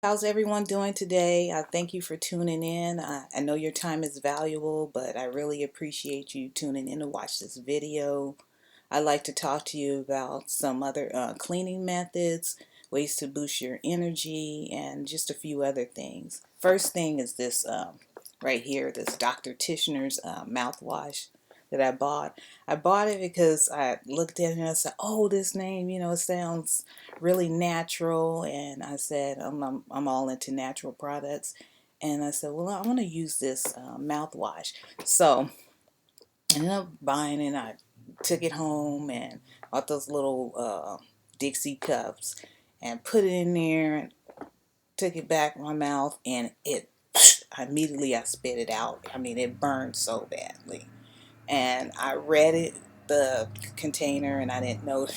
How's everyone doing today? I thank you for tuning in. I know your time is valuable, but I really appreciate you tuning in to watch this video. I'd like to talk to you about some other cleaning methods, ways to boost your energy, and just a few other things. First thing is this right here, this Dr. Tichenors mouthwash that I bought. I bought it because I looked at it and I said, oh, this name, it sounds really natural. And I said, I'm all into natural products. And I said, well, I want to use this mouthwash. So I ended up buying it. I took it home and bought those little Dixie cups and put it in there and took it back in my mouth, and it immediately I spit it out. I mean, it burned so badly. And I read it, the container, and I didn't know.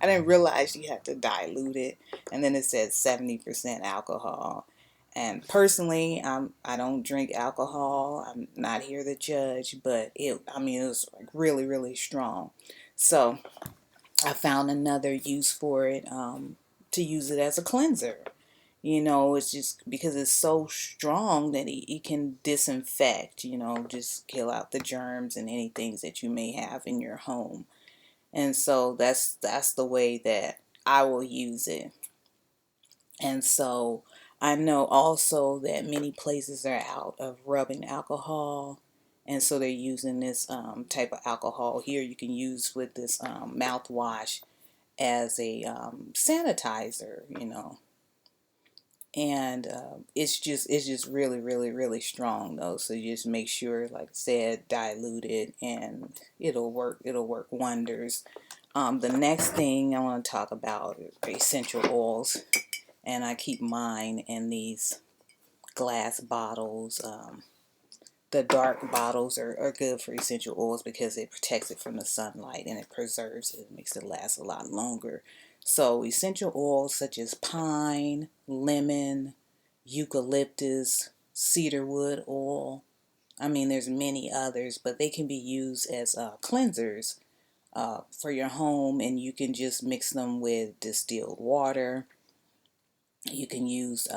I didn't realize you had to dilute it, and then it said 70% alcohol. And personally, I don't drink alcohol. I'm not here to judge, but I mean, it was like really, really strong. So I found another use for it, to use it as a cleanser. It's just because it's so strong that it can disinfect, just kill out the germs and any things that you may have in your home. And so that's the way that I will use it. And so I know also that many places are out of rubbing alcohol. And so they're using this type of alcohol here you can use with this mouthwash as a sanitizer. And it's just really, really, really strong though. So you just make sure, like I said, dilute it, and it'll work wonders. The next thing I want to talk about is essential oils, and I keep mine in these glass bottles. The dark bottles are good for essential oils because it protects it from the sunlight and it preserves it, makes it last a lot longer. So essential oils such as pine, lemon, eucalyptus, cedarwood oil. I mean, there's many others, but they can be used as cleansers for your home, and you can just mix them with distilled water. You can use,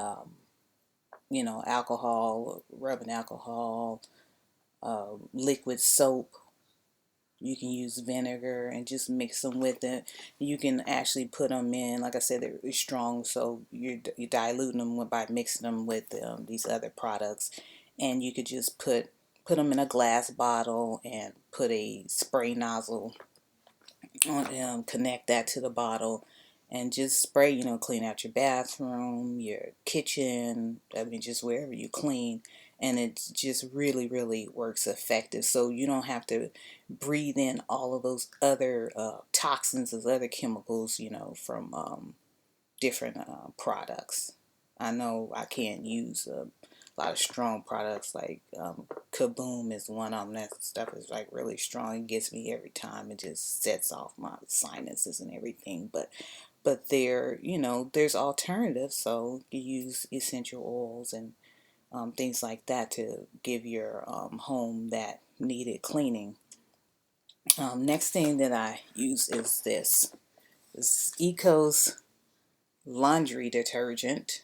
alcohol, rubbing alcohol, liquid soap. You can use vinegar and just mix them with it. You can actually put them in, like I said, they're strong, so you're diluting them by mixing them with these other products. And you could just put them in a glass bottle and put a spray nozzle on, connect that to the bottle, and just spray, clean out your bathroom, your kitchen, I mean, just wherever you clean. And it just really, really works effective. So you don't have to breathe in all of those other toxins, those other chemicals, from different products. I know I can't use a lot of strong products like Kaboom is one of them. That stuff is like really strong. It gets me every time. It just sets off my sinuses and everything. But there's alternatives. So you use essential oils and things like that to give your home that needed cleaning. Next thing that I use is this. This Eco's laundry detergent.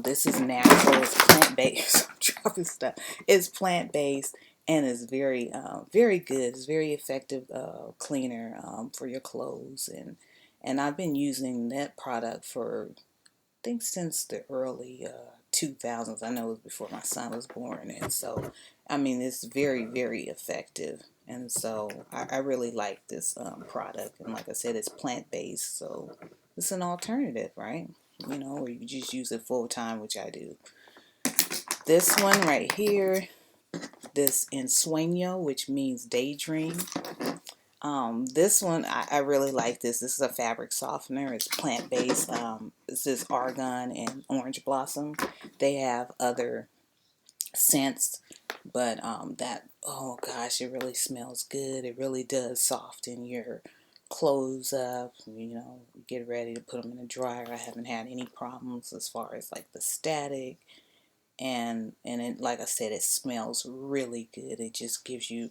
This is natural. It's plant based. I'm dropping stuff. It's plant based and it's very, very good. It's very effective cleaner for your clothes, and I've been using that product for, I think, since the early 2000s. I know it was before my son was born, and so I mean it's very, very effective. And so I really like this product, and like I said, it's plant based, so it's an alternative, right? Or you just use it full time, which I do. This one right here, this Ensueño, which means daydream. This one, I really like this. This is a fabric softener. It's plant based. This is argan and orange blossom. They have other scents, but oh gosh, it really smells good. It really does soften your clothes up. Get ready to put them in the dryer. I haven't had any problems as far as like the static, and it, like I said, it smells really good. It just gives you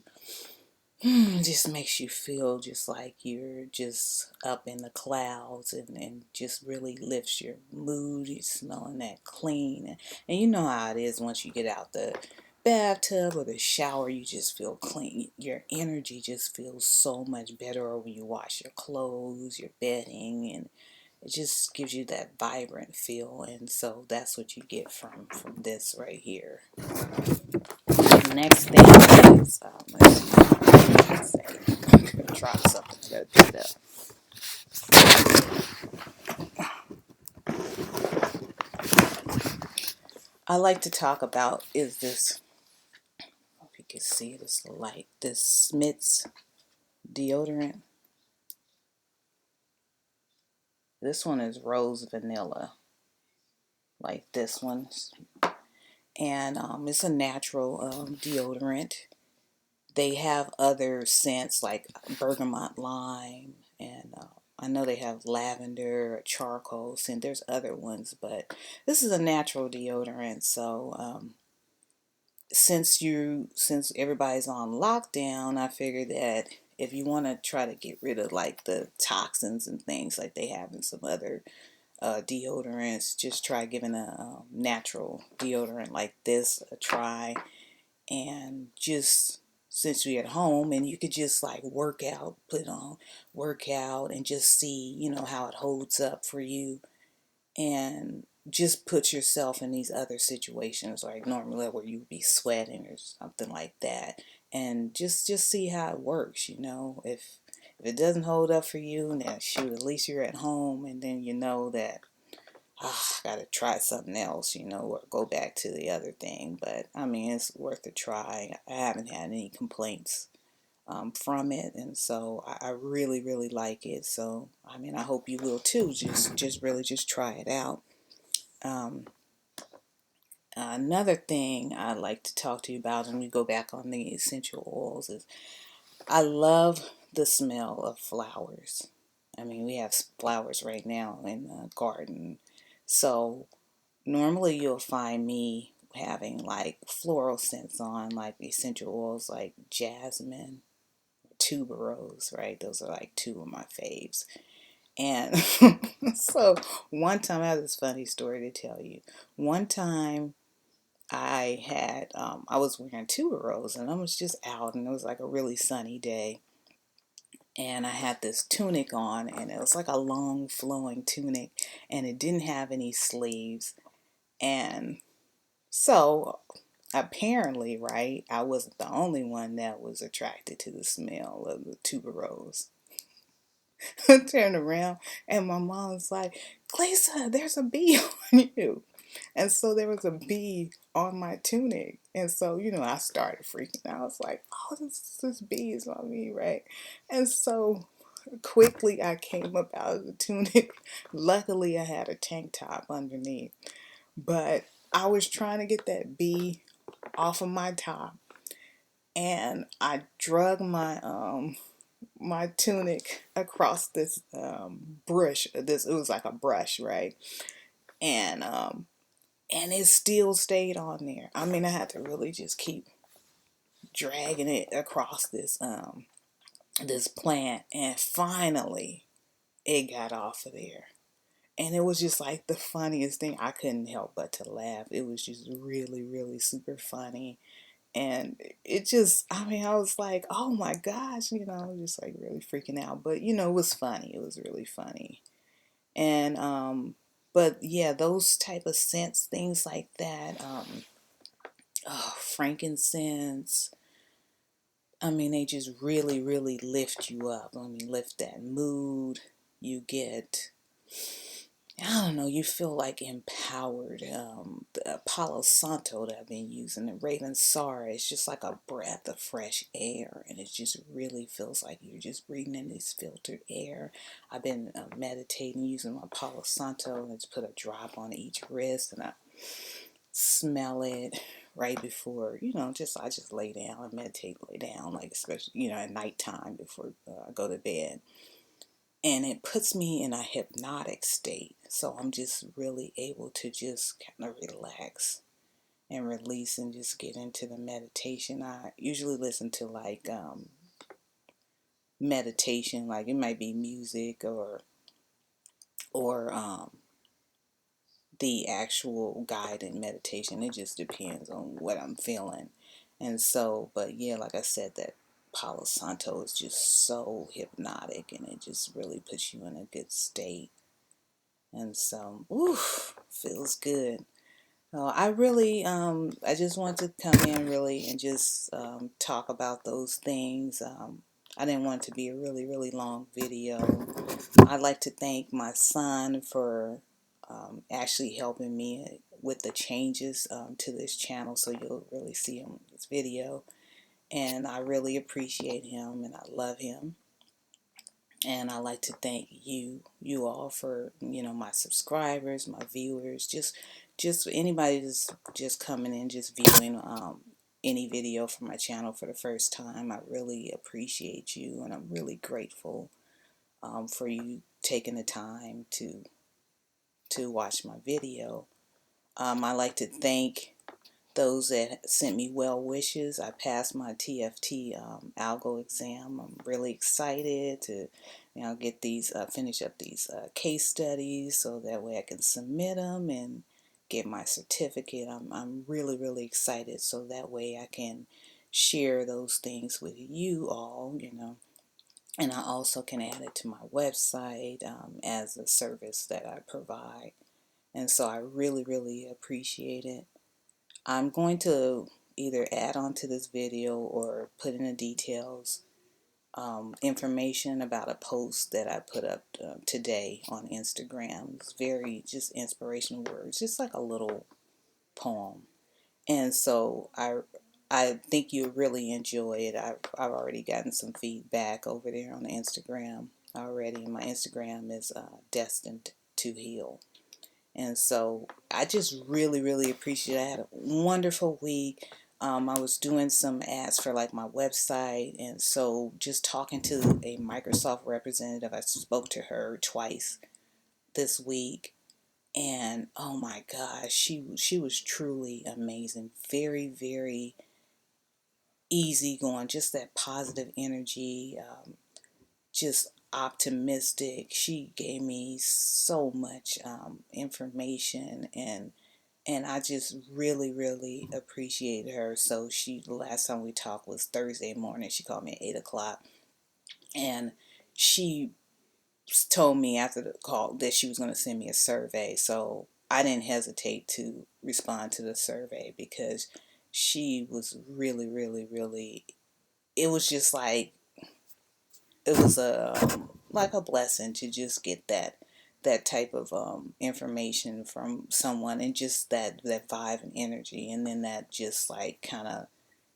just makes you feel just like you're just up in the clouds, and just really lifts your mood. You're smelling that clean. And you know how it is once you get out the bathtub or the shower, you just feel clean. Your energy just feels so much better. Or when you wash your clothes, your bedding, and it just gives you that vibrant feel. And so that's what you get from this right here. The next thing is, let's see, let's say, drop something, gotta pick it up. I like to talk about is this, if you can see this light, this Smith's deodorant. This one is rose vanilla, like this one, and it's a natural deodorant. They have other scents like bergamot lime, and I know they have lavender, charcoal scent. There's other ones, but this is a natural deodorant. So since everybody's on lockdown, I figured that if you want to try to get rid of like the toxins and things like they have in some other deodorants, just try giving a natural deodorant like this a try. And just since you're at home and you could just like work out, put it on, work out, and just see, how it holds up for you. And just put yourself in these other situations like normally where you'd be sweating or something like that, and just see how it works. If it doesn't hold up for you, then shoot, at least you're at home, and then you know that gotta try something else, or go back to the other thing. But I mean, it's worth a try. I haven't had any complaints from it, and so I really, really like it. So I mean, I hope you will too. Just really just try it out. Um, Another thing I'd like to talk to you about, and we go back on the essential oils, is I love the smell of flowers. I mean, we have flowers right now in the garden, so normally you'll find me having like floral scents on, like essential oils like jasmine, tuberose, right? Those are like two of my faves. And so one time, I have this funny story to tell you. One time I was wearing tuberose, and I was just out, and it was like a really sunny day, and I had this tunic on, and it was like a long flowing tunic, and it didn't have any sleeves. And so apparently, right, I wasn't the only one that was attracted to the smell of the tuberose. I turned around, and my mom's like, Glisa, there's a bee on you. And so there was a bee on my tunic. And so, I started freaking out. I was like, oh, this bee is on me, right? And so quickly I came up out of the tunic. Luckily, I had a tank top underneath. But I was trying to get that bee off of my top. And I drug my tunic across this brush. It was like a brush, right? And it still stayed on there. I mean, I had to really just keep dragging it across this plant, and finally it got off of there. And it was just like the funniest thing. I couldn't help but to laugh. It was just really, really super funny. And it just, I mean, I was like, oh my gosh, just like really freaking out. But, it was funny. It was really funny. And, but yeah, those type of scents, things like that, frankincense, I mean, they just really, really lift you up. I mean, lift that mood. You get, I don't know, you feel like empowered. The Palo Santo that I've been using, the Raven Sara, it's just like a breath of fresh air, and it just really feels like you're just breathing in this filtered air. I've been meditating using my Palo Santo, and it's put a drop on each wrist, and I smell it right before, I just lay down and meditate, lay down, like especially, at nighttime before I go to bed. And it puts me in a hypnotic state. So I'm just really able to just kind of relax and release and just get into the meditation. I usually listen to like meditation, like it might be music or the actual guided meditation. It just depends on what I'm feeling. And so, but yeah, like I said, that Palo Santo is just so hypnotic, and it just really puts you in a good state. And so, oof, feels good. I really, I just want to come in really and just talk about those things. I didn't want it to be a really, really long video. I'd like to thank my son for actually helping me with the changes to this channel, so you'll really see him in this video. And I really appreciate him, and I love him. And I like to thank you all for, my subscribers, my viewers, just anybody that's just coming in, just viewing any video from my channel for the first time. I really appreciate you, and I'm really grateful for you taking the time to watch my video. I like to thank those that sent me well wishes. I passed my TFT algo exam. I'm really excited to get these finish up these case studies, so that way I can submit them and get my certificate. I'm really, really excited, so that way I can share those things with you all, and I also can add it to my website as a service that I provide. And so I really, really appreciate it. I'm going to either add on to this video or put in the details information about a post that I put up today on Instagram. It's very just inspirational words, just like a little poem. And so I think you'll really enjoy it. I've already gotten some feedback over there on Instagram already. My Instagram is Destined to Heal. And so I just really, really appreciate it. I had a wonderful week. I was doing some ads for like my website, and so just talking to a Microsoft representative, I spoke to her twice this week, and oh my gosh, she was truly amazing. Very, very easygoing, just that positive energy, just optimistic. She gave me so much information, and I just really, really appreciate her. So the last time we talked was Thursday morning. She called me at 8 o'clock, and she told me after the call that she was going to send me a survey. So I didn't hesitate to respond to the survey, because she was really, really, really, it was just like, it was like a blessing to just get that type of information from someone, and just that vibe and energy, and then that just like kind of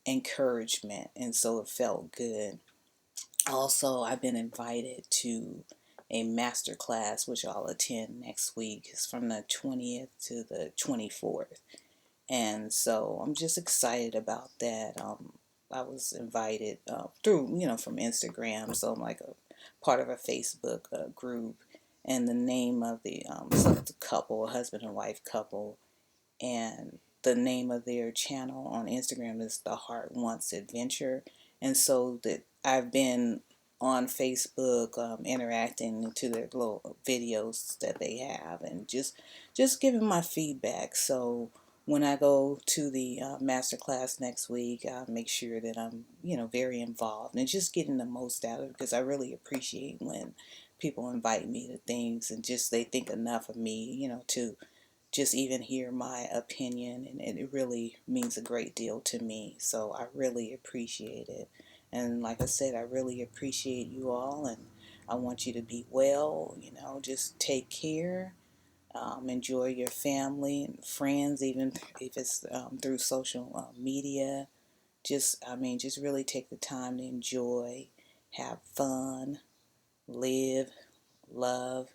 encouragement, and so it felt good. Also, I've been invited to a master class which I'll attend next week. It's from the 20th to the 24th, and so I'm just excited about that. I was invited through, from Instagram, so I'm like a part of a Facebook group, and the name of so it's a couple, a husband and wife couple, and the name of their channel on Instagram is The Heart Wants Adventure. And so that I've been on Facebook interacting to their little videos that they have, and just giving my feedback. So when I go to the master class next week, I'll make sure that I'm very involved and just getting the most out of it, because I really appreciate when people invite me to things, and just they think enough of me, to just even hear my opinion, and it really means a great deal to me. So I really appreciate it. And like I said, I really appreciate you all, and I want you to be well, just take care. Enjoy your family and friends, even if it's through social media. Just really take the time to enjoy, have fun, live, love,